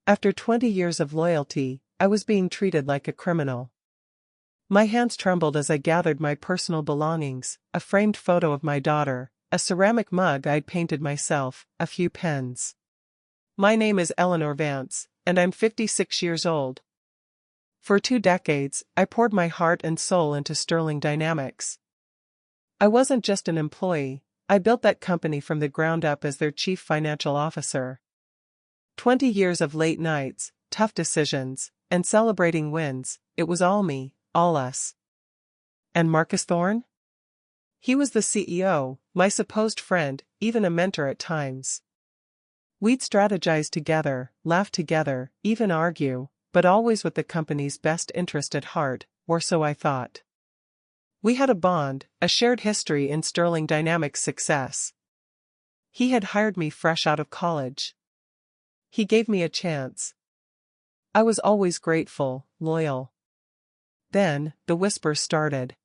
After 20 years of loyalty, I was being treated like a criminal. My hands trembled as I gathered my personal belongings, a framed photo of my daughter, a ceramic mug I'd painted myself, a few pens. My name is Eleanor Vance, and I'm 56 years old. For 2 decades, I poured my heart and soul into Sterling Dynamics. I wasn't just an employee, I built that company from the ground up as their chief financial officer. 20 years of late nights, tough decisions, and celebrating wins, it was all me, all us. And Marcus Thorne? He was the CEO, my supposed friend, even a mentor at times. We'd strategize together, laugh together, even argue, but always with the company's best interest at heart, or so I thought. We had a bond, a shared history in Sterling Dynamics' success. He had hired me fresh out of college. He gave me a chance. I was always grateful, loyal. Then, the whispers started.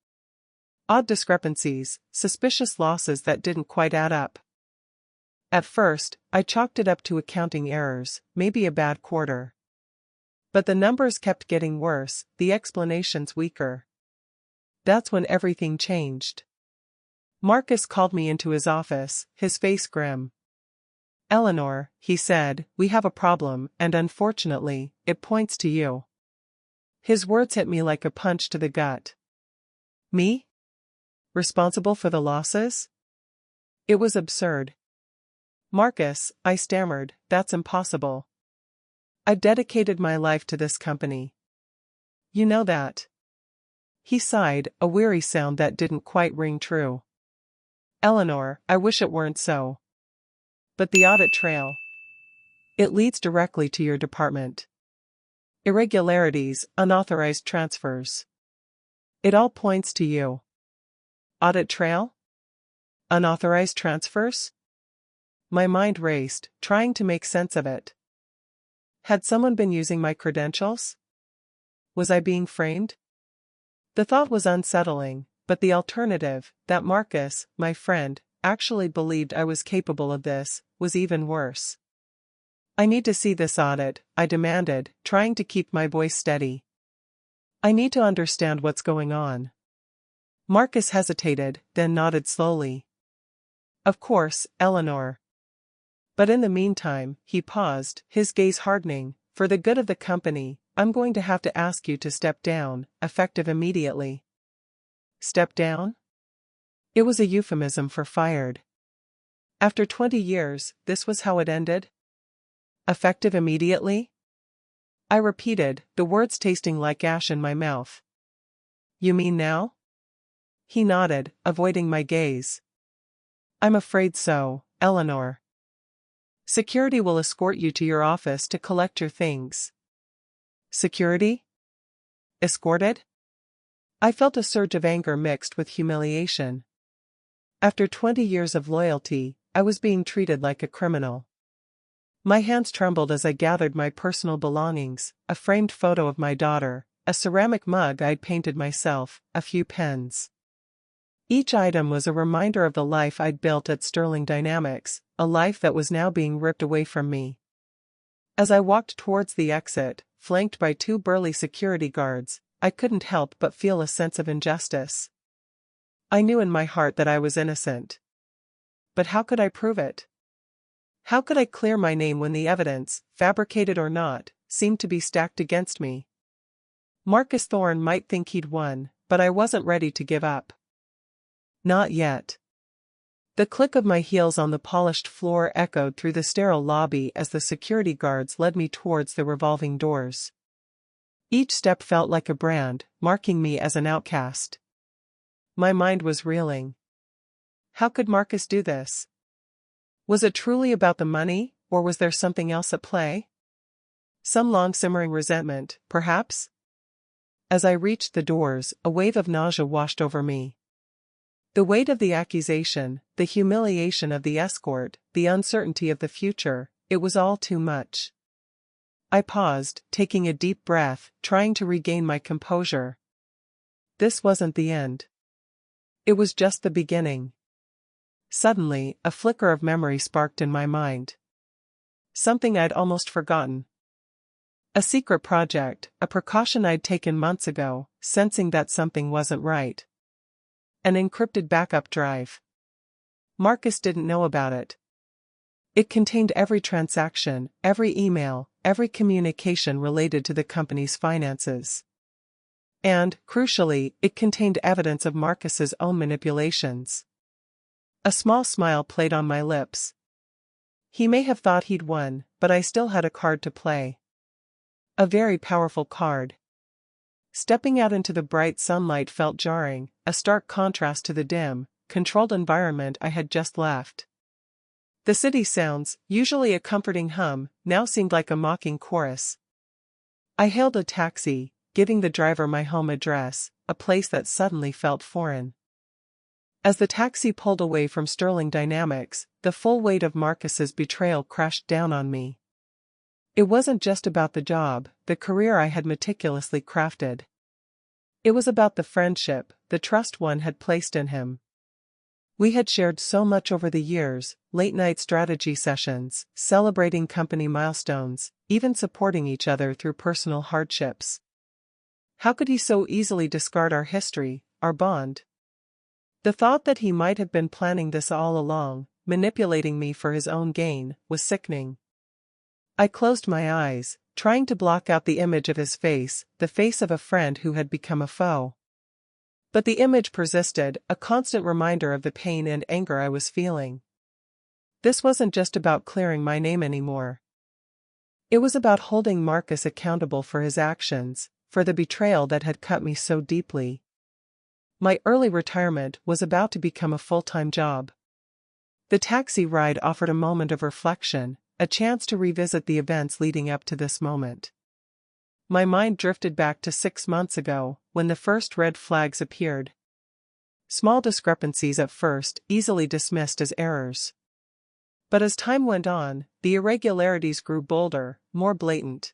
Odd discrepancies, suspicious losses that didn't quite add up. At first, I chalked it up to accounting errors, maybe a bad quarter. But the numbers kept getting worse, the explanations weaker. That's when everything changed. Marcus called me into his office, his face grim. "Eleanor," he said, "we have a problem, and unfortunately, it points to you." His words hit me like a punch to the gut. Me? Responsible for the losses? It was absurd. "Marcus," I stammered, "that's impossible. I've dedicated my life to this company. You know that." He sighed, a weary sound that didn't quite ring true. "Eleanor, I wish it weren't so. But the audit trail. It leads directly to your department. Irregularities, unauthorized transfers. It all points to you." Audit trail? Unauthorized transfers? My mind raced, trying to make sense of it. Had someone been using my credentials? Was I being framed? The thought was unsettling, but the alternative, that Marcus, my friend, actually believed I was capable of this, was even worse. "I need to see this audit," I demanded, trying to keep my voice steady. "I need to understand what's going on." Marcus hesitated, then nodded slowly. "Of course, Eleanor. But in the meantime," he paused, his gaze hardening, "for the good of the company, I'm going to have to ask you to step down, effective immediately." Step down? It was a euphemism for fired. After 20 years, this was how it ended? Effective immediately? I repeated, the words tasting like ash in my mouth. "You mean now?" He nodded, avoiding my gaze. "I'm afraid so, Eleanor. Security will escort you to your office to collect your things." Security? Escorted? I felt a surge of anger mixed with humiliation. After 20 years of loyalty, I was being treated like a criminal. My hands trembled as I gathered my personal belongings, a framed photo of my daughter, a ceramic mug I'd painted myself, a few pens. Each item was a reminder of the life I'd built at Sterling Dynamics, a life that was now being ripped away from me. As I walked towards the exit, flanked by 2 burly security guards, I couldn't help but feel a sense of injustice. I knew in my heart that I was innocent. But how could I prove it? How could I clear my name when the evidence, fabricated or not, seemed to be stacked against me? Marcus Thorne might think he'd won, but I wasn't ready to give up. Not yet. The click of my heels on the polished floor echoed through the sterile lobby as the security guards led me towards the revolving doors. Each step felt like a brand, marking me as an outcast. My mind was reeling. How could Marcus do this? Was it truly about the money, or was there something else at play? Some long-simmering resentment, perhaps? As I reached the doors, a wave of nausea washed over me. The weight of the accusation, the humiliation of the escort, the uncertainty of the future, it was all too much. I paused, taking a deep breath, trying to regain my composure. This wasn't the end. It was just the beginning. Suddenly, a flicker of memory sparked in my mind. Something I'd almost forgotten. A secret project, a precaution I'd taken months ago, sensing that something wasn't right. An encrypted backup drive. Marcus didn't know about it. It contained every transaction, every email, every communication related to the company's finances. And, crucially, it contained evidence of Marcus's own manipulations. A small smile played on my lips. He may have thought he'd won, but I still had a card to play. A very powerful card. Stepping out into the bright sunlight felt jarring, a stark contrast to the dim, controlled environment I had just left. The city sounds, usually a comforting hum, now seemed like a mocking chorus. I hailed a taxi, giving the driver my home address, a place that suddenly felt foreign. As the taxi pulled away from Sterling Dynamics, the full weight of Marcus's betrayal crashed down on me. It wasn't just about the job, the career I had meticulously crafted. It was about the friendship, the trust one had placed in him. We had shared so much over the years, late-night strategy sessions, celebrating company milestones, even supporting each other through personal hardships. How could he so easily discard our history, our bond? The thought that he might have been planning this all along, manipulating me for his own gain, was sickening. I closed my eyes, trying to block out the image of his face, the face of a friend who had become a foe. But the image persisted, a constant reminder of the pain and anger I was feeling. This wasn't just about clearing my name anymore. It was about holding Marcus accountable for his actions, for the betrayal that had cut me so deeply. My early retirement was about to become a full-time job. The taxi ride offered a moment of reflection, a chance to revisit the events leading up to this moment. My mind drifted back to 6 months ago, when the first red flags appeared. Small discrepancies at first, easily dismissed as errors. But as time went on, the irregularities grew bolder, more blatant.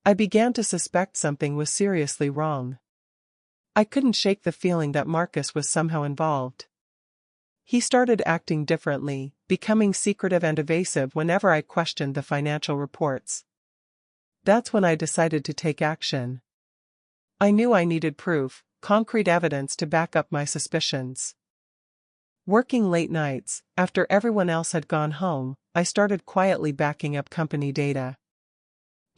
I began to suspect something was seriously wrong. I couldn't shake the feeling that Marcus was somehow involved. He started acting differently, becoming secretive and evasive whenever I questioned the financial reports. That's when I decided to take action. I knew I needed proof, concrete evidence to back up my suspicions. Working late nights, after everyone else had gone home, I started quietly backing up company data.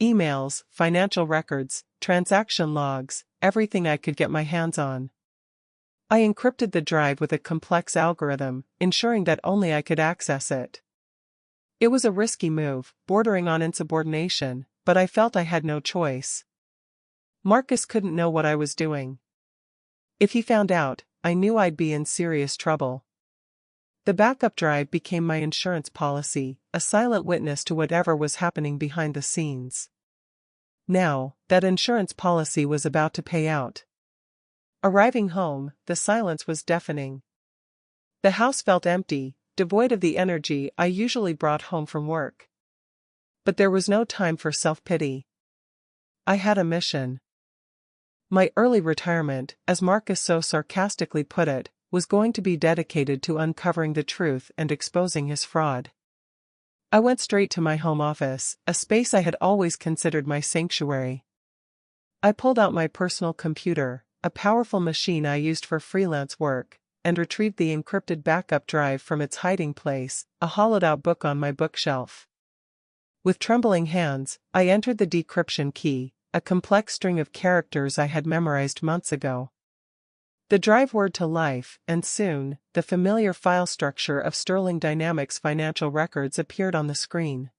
Emails, financial records, transaction logs, everything I could get my hands on. I encrypted the drive with a complex algorithm, ensuring that only I could access it. It was a risky move, bordering on insubordination, but I felt I had no choice. Marcus couldn't know what I was doing. If he found out, I knew I'd be in serious trouble. The backup drive became my insurance policy, a silent witness to whatever was happening behind the scenes. Now, that insurance policy was about to pay out. Arriving home, the silence was deafening. The house felt empty, devoid of the energy I usually brought home from work. But there was no time for self-pity. I had a mission. My early retirement, as Marcus so sarcastically put it, was going to be dedicated to uncovering the truth and exposing his fraud. I went straight to my home office, a space I had always considered my sanctuary. I pulled out my personal computer, a powerful machine I used for freelance work, and retrieved the encrypted backup drive from its hiding place, a hollowed-out book on my bookshelf. With trembling hands, I entered the decryption key, a complex string of characters I had memorized months ago. The drive whirred to life, and soon, the familiar file structure of Sterling Dynamics financial records appeared on the screen.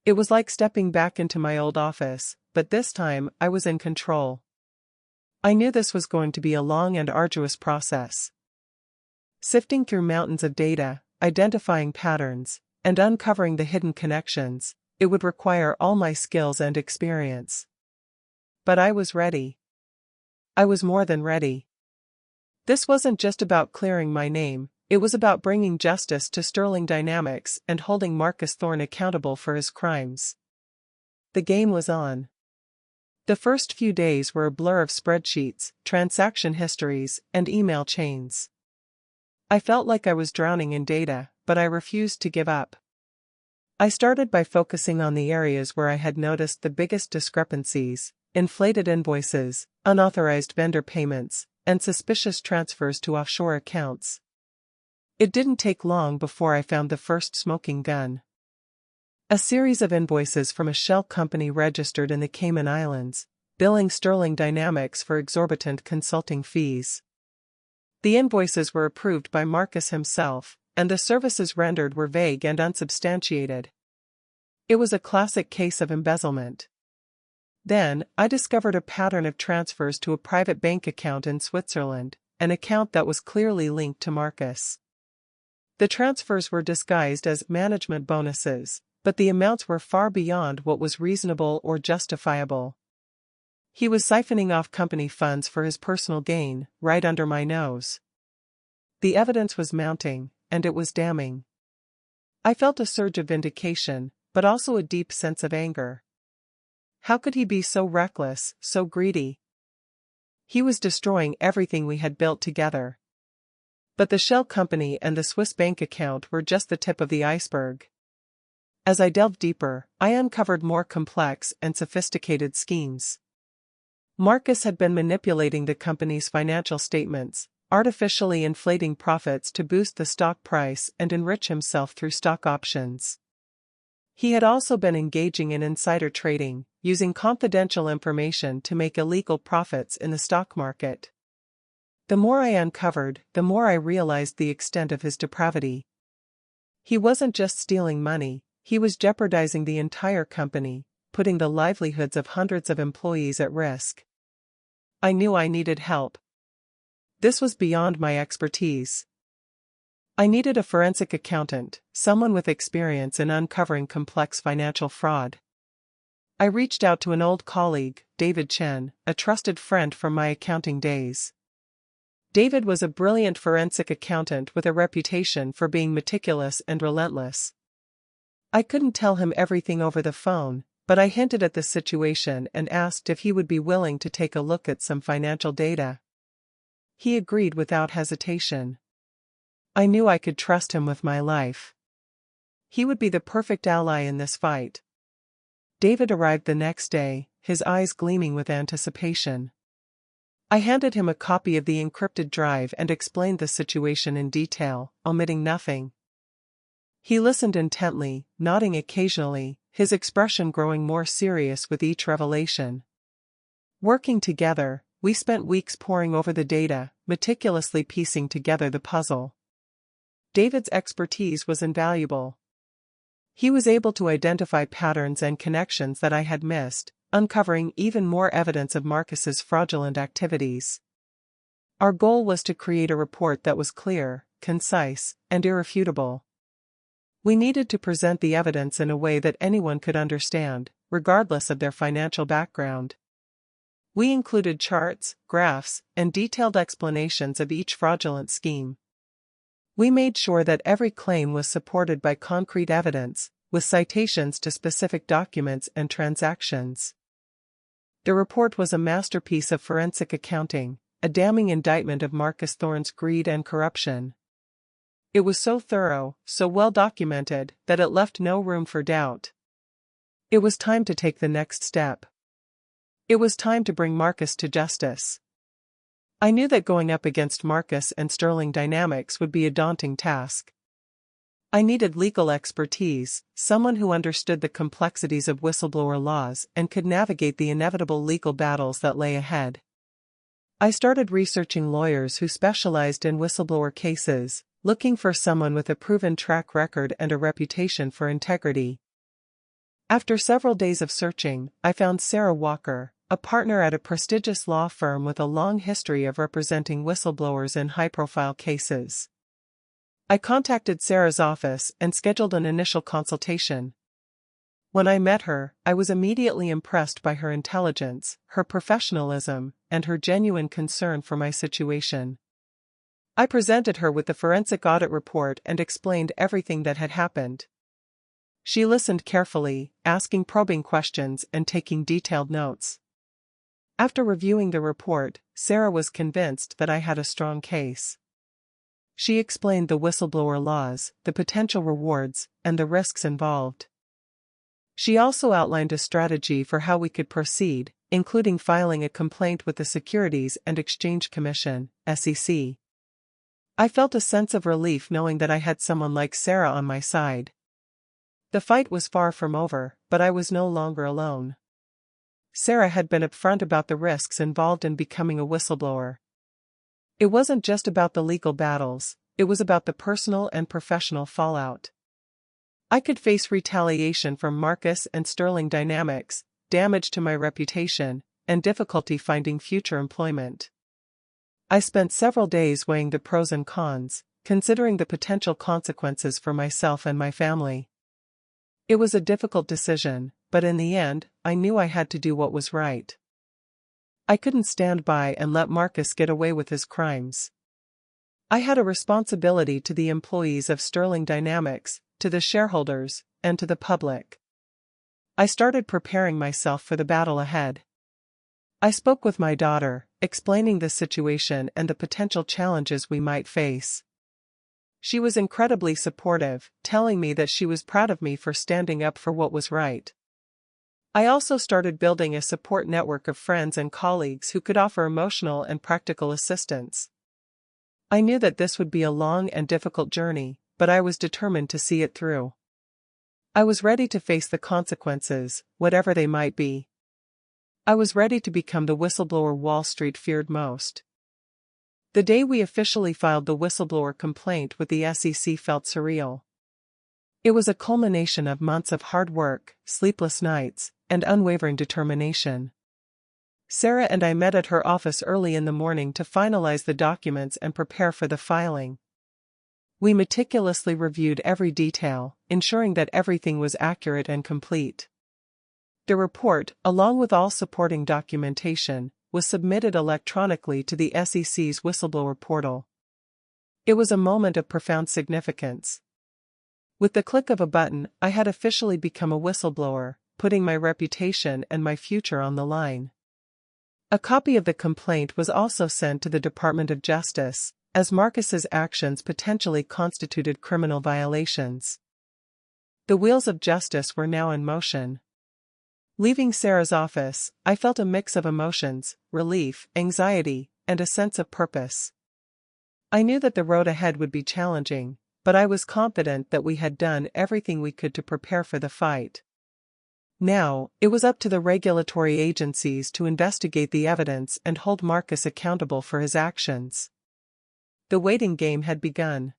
It was like stepping back into my old office, but this time I was in control. I knew this was going to be a long and arduous process. Sifting through mountains of data, identifying patterns, and uncovering the hidden connections, it would require all my skills and experience. But I was ready. I was more than ready. This wasn't just about clearing my name, it was about bringing justice to Sterling Dynamics and holding Marcus Thorne accountable for his crimes. The game was on. The first few days were a blur of spreadsheets, transaction histories, and email chains. I felt like I was drowning in data, but I refused to give up. I started by focusing on the areas where I had noticed the biggest discrepancies: inflated invoices, unauthorized vendor payments, and suspicious transfers to offshore accounts. It didn't take long before I found the first smoking gun. A series of invoices from a shell company registered in the Cayman Islands, billing Sterling Dynamics for exorbitant consulting fees. The invoices were approved by Marcus himself, and the services rendered were vague and unsubstantiated. It was a classic case of embezzlement. Then, I discovered a pattern of transfers to a private bank account in Switzerland, an account that was clearly linked to Marcus. The transfers were disguised as management bonuses, but the amounts were far beyond what was reasonable or justifiable. He was siphoning off company funds for his personal gain, right under my nose. The evidence was mounting, and it was damning. I felt a surge of vindication, but also a deep sense of anger. How could he be so reckless, so greedy? He was destroying everything we had built together. But the shell company and the Swiss bank account were just the tip of the iceberg. As I delved deeper, I uncovered more complex and sophisticated schemes. Marcus had been manipulating the company's financial statements, artificially inflating profits to boost the stock price and enrich himself through stock options. He had also been engaging in insider trading, using confidential information to make illegal profits in the stock market. The more I uncovered, the more I realized the extent of his depravity. He wasn't just stealing money, he was jeopardizing the entire company, putting the livelihoods of hundreds of employees at risk. I knew I needed help. This was beyond my expertise. I needed a forensic accountant, someone with experience in uncovering complex financial fraud. I reached out to an old colleague, David Chen, a trusted friend from my accounting days. David was a brilliant forensic accountant with a reputation for being meticulous and relentless. I couldn't tell him everything over the phone, but I hinted at the situation and asked if he would be willing to take a look at some financial data. He agreed without hesitation. I knew I could trust him with my life. He would be the perfect ally in this fight. David arrived the next day, his eyes gleaming with anticipation. I handed him a copy of the encrypted drive and explained the situation in detail, omitting nothing. He listened intently, nodding occasionally, his expression growing more serious with each revelation. Working together, we spent weeks poring over the data, meticulously piecing together the puzzle. David's expertise was invaluable. He was able to identify patterns and connections that I had missed, uncovering even more evidence of Marcus's fraudulent activities. Our goal was to create a report that was clear, concise, and irrefutable. We needed to present the evidence in a way that anyone could understand, regardless of their financial background. We included charts, graphs, and detailed explanations of each fraudulent scheme. We made sure that every claim was supported by concrete evidence, with citations to specific documents and transactions. The report was a masterpiece of forensic accounting, a damning indictment of Marcus Thorne's greed and corruption. It was so thorough, so well documented, that it left no room for doubt. It was time to take the next step. It was time to bring Marcus to justice. I knew that going up against Marcus and Sterling Dynamics would be a daunting task. I needed legal expertise, someone who understood the complexities of whistleblower laws and could navigate the inevitable legal battles that lay ahead. I started researching lawyers who specialized in whistleblower cases, looking for someone with a proven track record and a reputation for integrity. After several days of searching, I found Sarah Walker, a partner at a prestigious law firm with a long history of representing whistleblowers in high-profile cases. I contacted Sarah's office and scheduled an initial consultation. When I met her, I was immediately impressed by her intelligence, her professionalism, and her genuine concern for my situation. I presented her with the forensic audit report and explained everything that had happened. She listened carefully, asking probing questions and taking detailed notes. After reviewing the report, Sarah was convinced that I had a strong case. She explained the whistleblower laws, the potential rewards, and the risks involved. She also outlined a strategy for how we could proceed, including filing a complaint with the Securities and Exchange Commission, SEC. I felt a sense of relief knowing that I had someone like Sarah on my side. The fight was far from over, but I was no longer alone. Sarah had been upfront about the risks involved in becoming a whistleblower. It wasn't just about the legal battles, it was about the personal and professional fallout. I could face retaliation from Marcus and Sterling Dynamics, damage to my reputation, and difficulty finding future employment. I spent several days weighing the pros and cons, considering the potential consequences for myself and my family. It was a difficult decision, but in the end, I knew I had to do what was right. I couldn't stand by and let Marcus get away with his crimes. I had a responsibility to the employees of Sterling Dynamics, to the shareholders, and to the public. I started preparing myself for the battle ahead. I spoke with my daughter, explaining the situation and the potential challenges we might face. She was incredibly supportive, telling me that she was proud of me for standing up for what was right. I also started building a support network of friends and colleagues who could offer emotional and practical assistance. I knew that this would be a long and difficult journey, but I was determined to see it through. I was ready to face the consequences, whatever they might be. I was ready to become the whistleblower Wall Street feared most. The day we officially filed the whistleblower complaint with the SEC felt surreal. It was a culmination of months of hard work, sleepless nights, and unwavering determination. Sarah and I met at her office early in the morning to finalize the documents and prepare for the filing. We meticulously reviewed every detail, ensuring that everything was accurate and complete. The report, along with all supporting documentation, was submitted electronically to the SEC's whistleblower portal. It was a moment of profound significance. With the click of a button, I had officially become a whistleblower, putting my reputation and my future on the line. A copy of the complaint was also sent to the Department of Justice, as Marcus's actions potentially constituted criminal violations. The wheels of justice were now in motion. Leaving Sarah's office, I felt a mix of emotions, relief, anxiety, and a sense of purpose. I knew that the road ahead would be challenging, but I was confident that we had done everything we could to prepare for the fight. Now, it was up to the regulatory agencies to investigate the evidence and hold Marcus accountable for his actions. The waiting game had begun.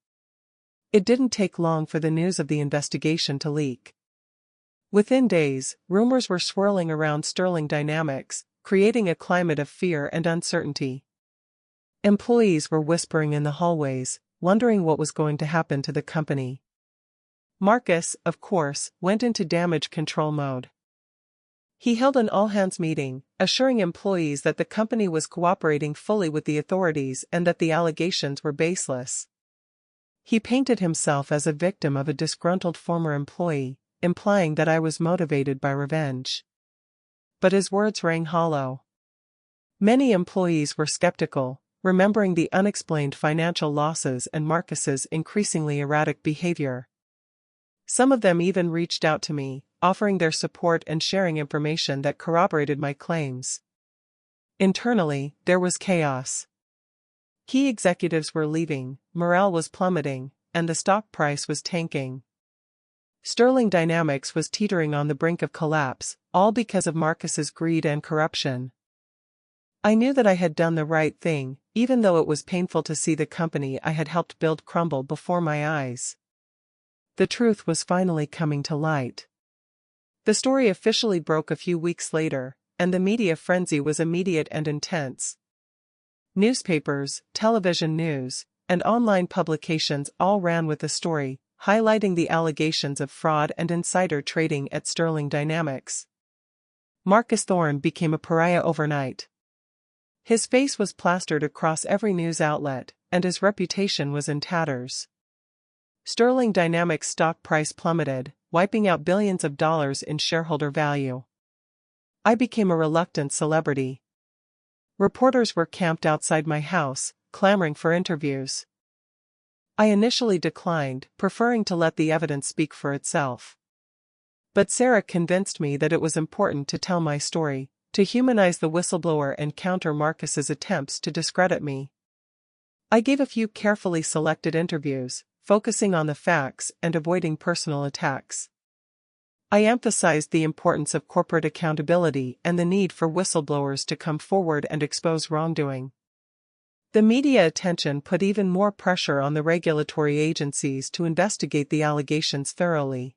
It didn't take long for the news of the investigation to leak. Within days, rumors were swirling around Sterling Dynamics, creating a climate of fear and uncertainty. Employees were whispering in the hallways, wondering what was going to happen to the company. Marcus, of course, went into damage control mode. He held an all-hands meeting, assuring employees that the company was cooperating fully with the authorities and that the allegations were baseless. He painted himself as a victim of a disgruntled former employee, implying that I was motivated by revenge. But his words rang hollow. Many employees were skeptical, remembering the unexplained financial losses and Marcus's increasingly erratic behavior. Some of them even reached out to me, offering their support and sharing information that corroborated my claims. Internally, there was chaos. Key executives were leaving, morale was plummeting, and the stock price was tanking. Sterling Dynamics was teetering on the brink of collapse, all because of Marcus's greed and corruption. I knew that I had done the right thing, even though it was painful to see the company I had helped build crumble before my eyes. The truth was finally coming to light. The story officially broke a few weeks later, and the media frenzy was immediate and intense. Newspapers, television news, and online publications all ran with the story, highlighting the allegations of fraud and insider trading at Sterling Dynamics. Marcus Thorne became a pariah overnight. His face was plastered across every news outlet, and his reputation was in tatters. Sterling Dynamics' stock price plummeted, wiping out billions of dollars in shareholder value. I became a reluctant celebrity. Reporters were camped outside my house, clamoring for interviews. I initially declined, preferring to let the evidence speak for itself. But Sarah convinced me that it was important to tell my story, to humanize the whistleblower and counter Marcus's attempts to discredit me. I gave a few carefully selected interviews, focusing on the facts and avoiding personal attacks. I emphasized the importance of corporate accountability and the need for whistleblowers to come forward and expose wrongdoing. The media attention put even more pressure on the regulatory agencies to investigate the allegations thoroughly.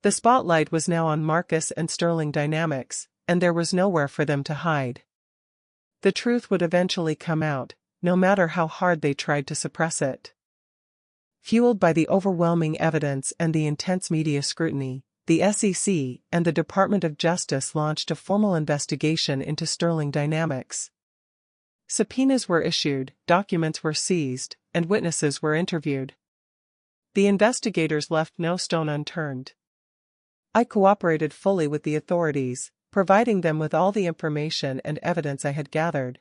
The spotlight was now on Marcus and Sterling Dynamics, and there was nowhere for them to hide. The truth would eventually come out, no matter how hard they tried to suppress it. Fueled by the overwhelming evidence and the intense media scrutiny, the SEC and the Department of Justice launched a formal investigation into Sterling Dynamics. Subpoenas were issued, documents were seized, and witnesses were interviewed. The investigators left no stone unturned. I cooperated fully with the authorities, providing them with all the information and evidence I had gathered.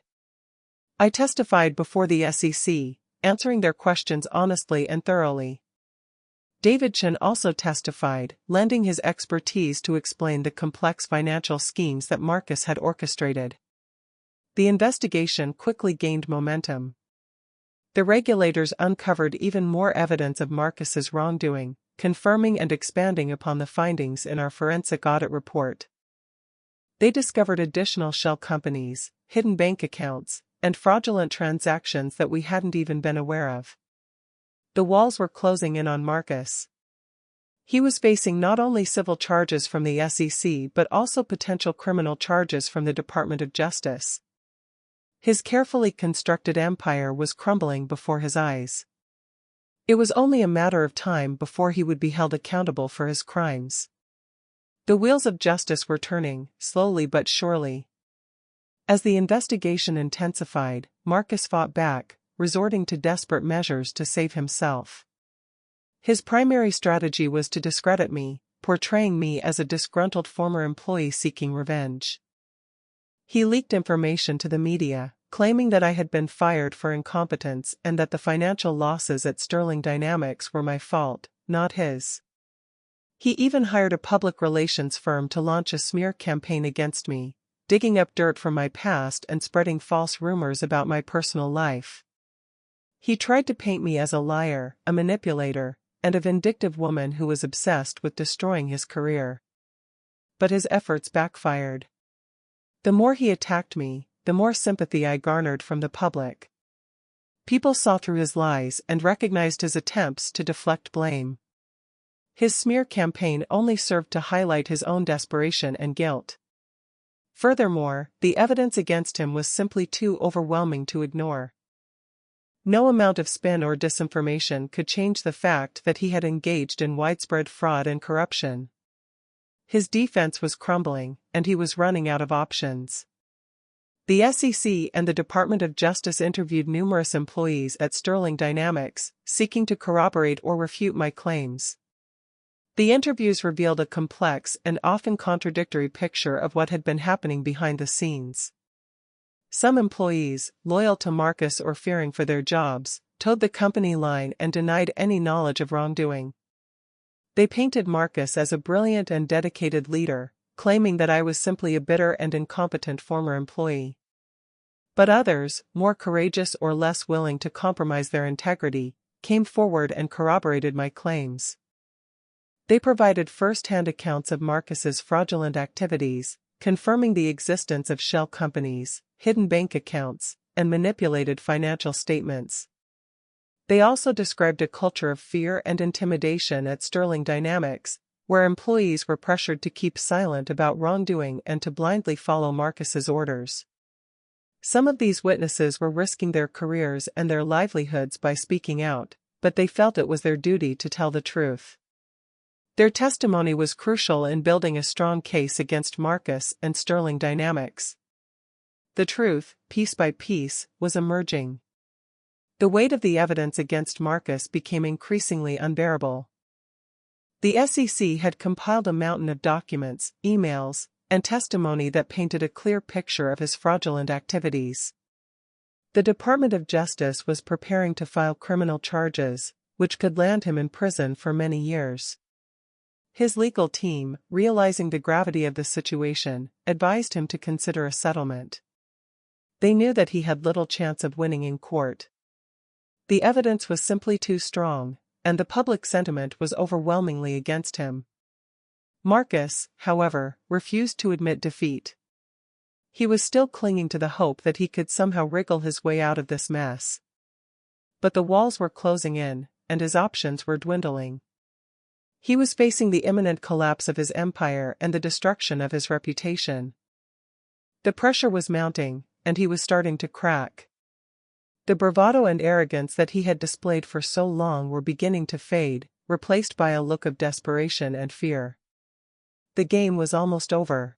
I testified before the SEC, answering their questions honestly and thoroughly. David Chen also testified, lending his expertise to explain the complex financial schemes that Marcus had orchestrated. The investigation quickly gained momentum. The regulators uncovered even more evidence of Marcus's wrongdoing, confirming and expanding upon the findings in our forensic audit report. They discovered additional shell companies, hidden bank accounts, and fraudulent transactions that we hadn't even been aware of. The walls were closing in on Marcus. He was facing not only civil charges from the SEC but also potential criminal charges from the Department of Justice. His carefully constructed empire was crumbling before his eyes. It was only a matter of time before he would be held accountable for his crimes. The wheels of justice were turning, slowly but surely. As the investigation intensified, Marcus fought back, resorting to desperate measures to save himself. His primary strategy was to discredit me, portraying me as a disgruntled former employee seeking revenge. He leaked information to the media, claiming that I had been fired for incompetence and that the financial losses at Sterling Dynamics were my fault, not his. He even hired a public relations firm to launch a smear campaign against me, digging up dirt from my past and spreading false rumors about my personal life. He tried to paint me as a liar, a manipulator, and a vindictive woman who was obsessed with destroying his career. But his efforts backfired. The more he attacked me, the more sympathy I garnered from the public. People saw through his lies and recognized his attempts to deflect blame. His smear campaign only served to highlight his own desperation and guilt. Furthermore, the evidence against him was simply too overwhelming to ignore. No amount of spin or disinformation could change the fact that he had engaged in widespread fraud and corruption. His defense was crumbling, and he was running out of options. The SEC and the Department of Justice interviewed numerous employees at Sterling Dynamics, seeking to corroborate or refute my claims. The interviews revealed a complex and often contradictory picture of what had been happening behind the scenes. Some employees, loyal to Marcus or fearing for their jobs, toed the company line and denied any knowledge of wrongdoing. They painted Marcus as a brilliant and dedicated leader, claiming that I was simply a bitter and incompetent former employee. But others, more courageous or less willing to compromise their integrity, came forward and corroborated my claims. They provided first-hand accounts of Marcus's fraudulent activities, confirming the existence of shell companies, hidden bank accounts, and manipulated financial statements. They also described a culture of fear and intimidation at Sterling Dynamics, where employees were pressured to keep silent about wrongdoing and to blindly follow Marcus's orders. Some of these witnesses were risking their careers and their livelihoods by speaking out, but they felt it was their duty to tell the truth. Their testimony was crucial in building a strong case against Marcus and Sterling Dynamics. The truth, piece by piece, was emerging. The weight of the evidence against Marcus became increasingly unbearable. The SEC had compiled a mountain of documents, emails, and testimony that painted a clear picture of his fraudulent activities. The Department of Justice was preparing to file criminal charges, which could land him in prison for many years. His legal team, realizing the gravity of the situation, advised him to consider a settlement. They knew that he had little chance of winning in court. The evidence was simply too strong, and the public sentiment was overwhelmingly against him. Marcus, however, refused to admit defeat. He was still clinging to the hope that he could somehow wriggle his way out of this mess. But the walls were closing in, and his options were dwindling. He was facing the imminent collapse of his empire and the destruction of his reputation. The pressure was mounting, and he was starting to crack. The bravado and arrogance that he had displayed for so long were beginning to fade, replaced by a look of desperation and fear. The game was almost over.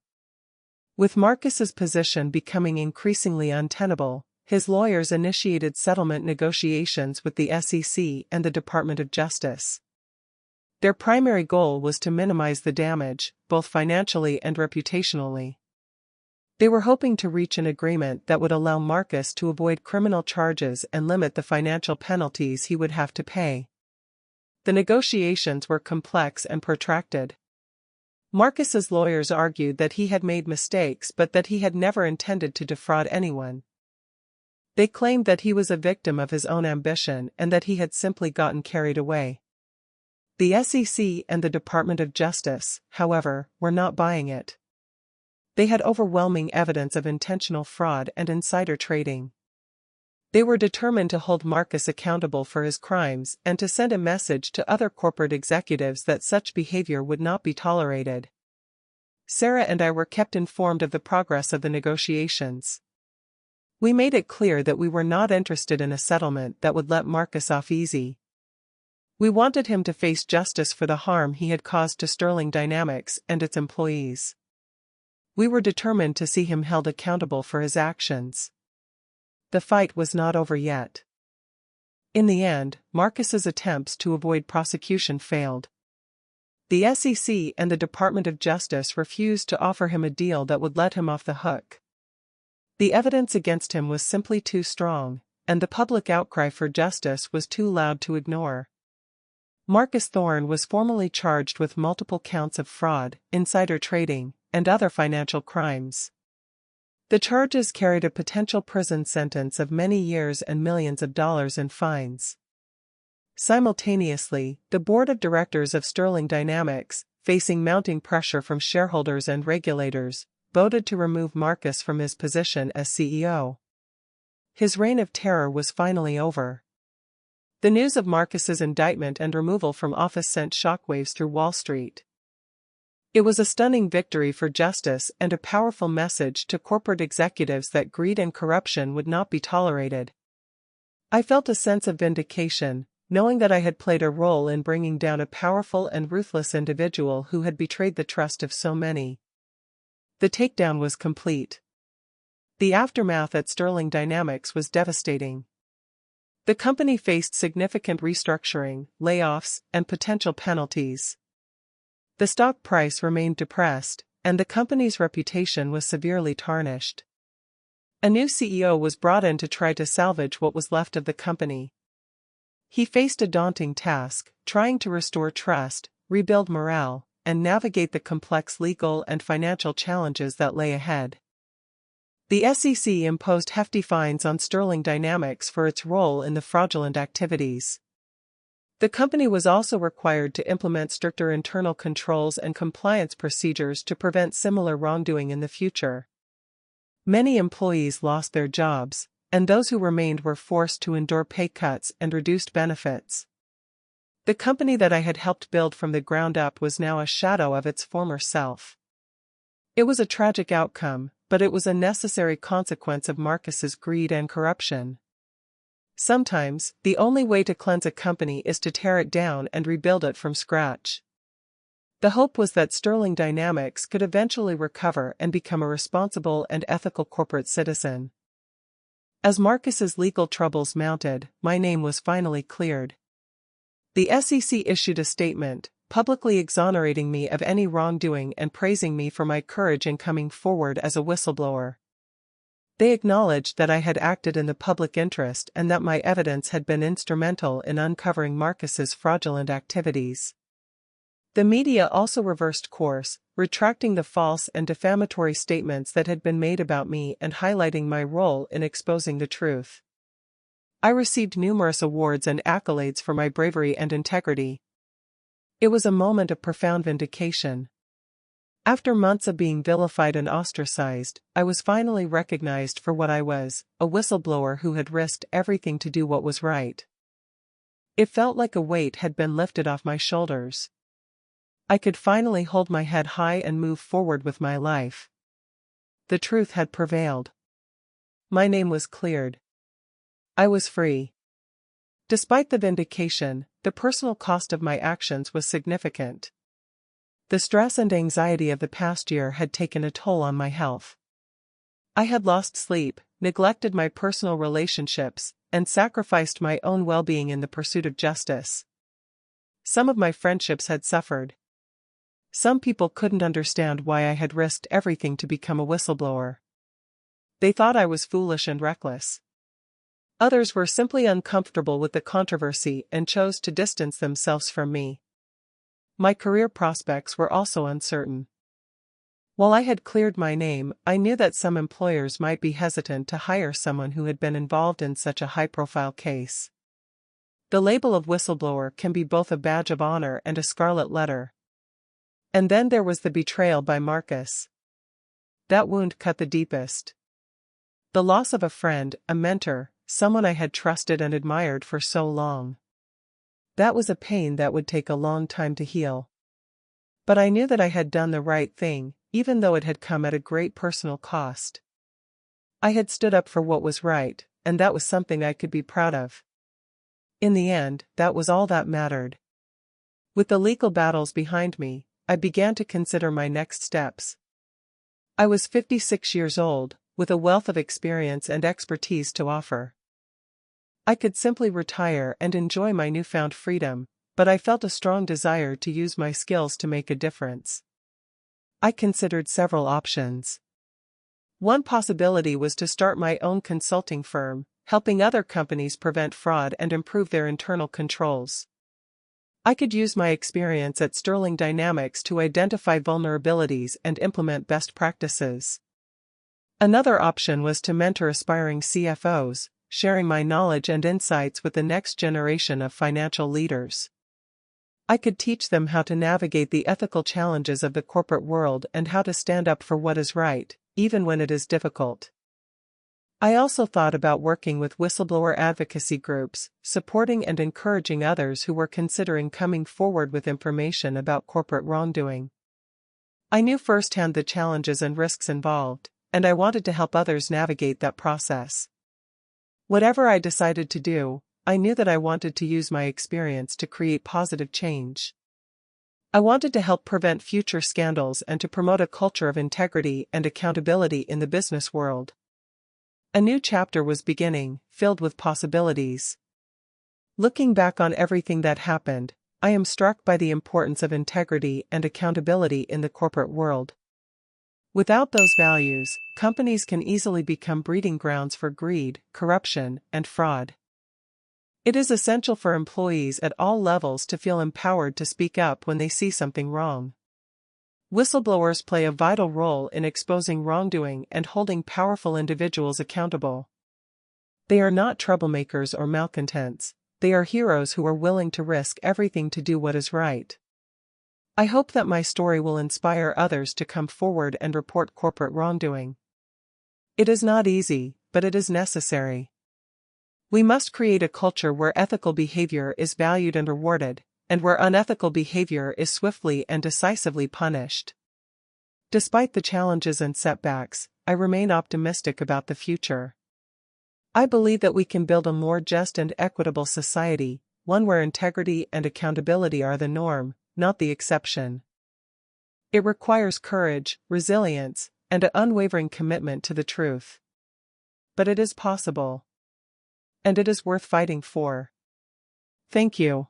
With Marcus's position becoming increasingly untenable, his lawyers initiated settlement negotiations with the SEC and the Department of Justice. Their primary goal was to minimize the damage, both financially and reputationally. They were hoping to reach an agreement that would allow Marcus to avoid criminal charges and limit the financial penalties he would have to pay. The negotiations were complex and protracted. Marcus's lawyers argued that he had made mistakes but that he had never intended to defraud anyone. They claimed that he was a victim of his own ambition and that he had simply gotten carried away. The SEC and the Department of Justice, however, were not buying it. They had overwhelming evidence of intentional fraud and insider trading. They were determined to hold Marcus accountable for his crimes and to send a message to other corporate executives that such behavior would not be tolerated. Sarah and I were kept informed of the progress of the negotiations. We made it clear that we were not interested in a settlement that would let Marcus off easy. We wanted him to face justice for the harm he had caused to Sterling Dynamics and its employees. We were determined to see him held accountable for his actions. The fight was not over yet. In the end, Marcus's attempts to avoid prosecution failed. The SEC and the Department of Justice refused to offer him a deal that would let him off the hook. The evidence against him was simply too strong, and the public outcry for justice was too loud to ignore. Marcus Thorne was formally charged with multiple counts of fraud, insider trading, and other financial crimes. The charges carried a potential prison sentence of many years and millions of dollars in fines. Simultaneously, the board of directors of Sterling Dynamics, facing mounting pressure from shareholders and regulators, voted to remove Marcus from his position as CEO. His reign of terror was finally over. The news of Marcus's indictment and removal from office sent shockwaves through Wall Street. It was a stunning victory for justice and a powerful message to corporate executives that greed and corruption would not be tolerated. I felt a sense of vindication, knowing that I had played a role in bringing down a powerful and ruthless individual who had betrayed the trust of so many. The takedown was complete. The aftermath at Sterling Dynamics was devastating. The company faced significant restructuring, layoffs, and potential penalties. The stock price remained depressed, and the company's reputation was severely tarnished. A new CEO was brought in to try to salvage what was left of the company. He faced a daunting task, trying to restore trust, rebuild morale, and navigate the complex legal and financial challenges that lay ahead. The SEC imposed hefty fines on Sterling Dynamics for its role in the fraudulent activities. The company was also required to implement stricter internal controls and compliance procedures to prevent similar wrongdoing in the future. Many employees lost their jobs, and those who remained were forced to endure pay cuts and reduced benefits. The company that I had helped build from the ground up was now a shadow of its former self. It was a tragic outcome, but it was a necessary consequence of Marcus's greed and corruption. Sometimes, the only way to cleanse a company is to tear it down and rebuild it from scratch. The hope was that Sterling Dynamics could eventually recover and become a responsible and ethical corporate citizen. As Marcus's legal troubles mounted, my name was finally cleared. The SEC issued a statement, publicly exonerating me of any wrongdoing and praising me for my courage in coming forward as a whistleblower. They acknowledged that I had acted in the public interest and that my evidence had been instrumental in uncovering Marcus's fraudulent activities. The media also reversed course, retracting the false and defamatory statements that had been made about me and highlighting my role in exposing the truth. I received numerous awards and accolades for my bravery and integrity. It was a moment of profound vindication. After months of being vilified and ostracized, I was finally recognized for what I was, a whistleblower who had risked everything to do what was right. It felt like a weight had been lifted off my shoulders. I could finally hold my head high and move forward with my life. The truth had prevailed. My name was cleared. I was free. Despite the vindication, the personal cost of my actions was significant. The stress and anxiety of the past year had taken a toll on my health. I had lost sleep, neglected my personal relationships, and sacrificed my own well-being in the pursuit of justice. Some of my friendships had suffered. Some people couldn't understand why I had risked everything to become a whistleblower. They thought I was foolish and reckless. Others were simply uncomfortable with the controversy and chose to distance themselves from me. My career prospects were also uncertain. While I had cleared my name, I knew that some employers might be hesitant to hire someone who had been involved in such a high-profile case. The label of whistleblower can be both a badge of honor and a scarlet letter. And then there was the betrayal by Marcus. That wound cut the deepest. The loss of a friend, a mentor, someone I had trusted and admired for so long. That was a pain that would take a long time to heal. But I knew that I had done the right thing, even though it had come at a great personal cost. I had stood up for what was right, and that was something I could be proud of. In the end, that was all that mattered. With the legal battles behind me, I began to consider my next steps. I was 56 years old, with a wealth of experience and expertise to offer. I could simply retire and enjoy my newfound freedom, but I felt a strong desire to use my skills to make a difference. I considered several options. One possibility was to start my own consulting firm, helping other companies prevent fraud and improve their internal controls. I could use my experience at Sterling Dynamics to identify vulnerabilities and implement best practices. Another option was to mentor aspiring CFOs, sharing my knowledge and insights with the next generation of financial leaders. I could teach them how to navigate the ethical challenges of the corporate world and how to stand up for what is right, even when it is difficult. I also thought about working with whistleblower advocacy groups, supporting and encouraging others who were considering coming forward with information about corporate wrongdoing. I knew firsthand the challenges and risks involved, and I wanted to help others navigate that process. Whatever I decided to do, I knew that I wanted to use my experience to create positive change. I wanted to help prevent future scandals and to promote a culture of integrity and accountability in the business world. A new chapter was beginning, filled with possibilities. Looking back on everything that happened, I am struck by the importance of integrity and accountability in the corporate world. Without those values, companies can easily become breeding grounds for greed, corruption, and fraud. It is essential for employees at all levels to feel empowered to speak up when they see something wrong. Whistleblowers play a vital role in exposing wrongdoing and holding powerful individuals accountable. They are not troublemakers or malcontents, they are heroes who are willing to risk everything to do what is right. I hope that my story will inspire others to come forward and report corporate wrongdoing. It is not easy, but it is necessary. We must create a culture where ethical behavior is valued and rewarded, and where unethical behavior is swiftly and decisively punished. Despite the challenges and setbacks, I remain optimistic about the future. I believe that we can build a more just and equitable society, one where integrity and accountability are the norm, not the exception. It requires courage, resilience, and an unwavering commitment to the truth. But it is possible. And it is worth fighting for. Thank you.